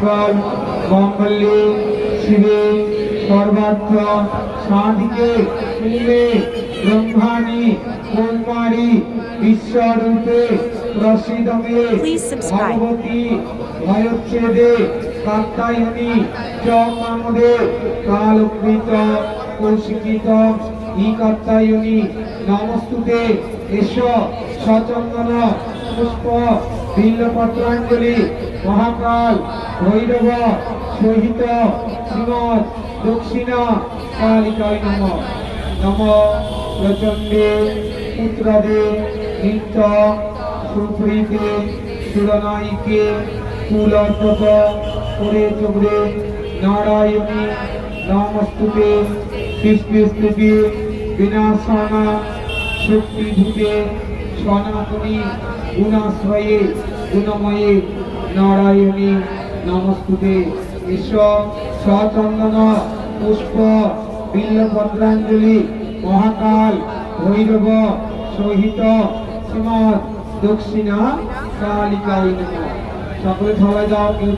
সকল মঙ্গলে শিবে সর্বার্থ সাধিকে কুলে ব্রহ্মাণি কুমারী বিশ্বরূপে প্রসিদমে Please subscribe. ভগবতী ভয়োচ্ছেদে কাত্যায়নী চ মামদে কালকৃত কৌশিকিত ই কাত্যায়নী নমস্তুতে এষ সচন্দন পুষ্প বিল্লপত্রাঞ্জলি মহাকাল ভৈরব সহিত শ্রীমৎ দক্ষিণা কালিকায় নমঃ। নমঃ প্রচণ্ডে পুত্রাদে নিত্য সুপ্রীতে সুরনায়িকে কুলর্পত করে চোখে নারায়ণী নমস্তুতে সৃষ্টিস্তুতি বিনাশানা শক্তিভূতে সনাতনী গুণাশ্রয়ে গুণময়ে নারায়ণী নমস্তুতে। ঈশ্বর সচন্দন পুষ্প বিল্লপত্রাঞ্জলি মহাকাল ভৈরব সহিত শ্রীমৎ দক্ষিণা কালিকায় নমঃ। সকলে সবাই যাও, কেউ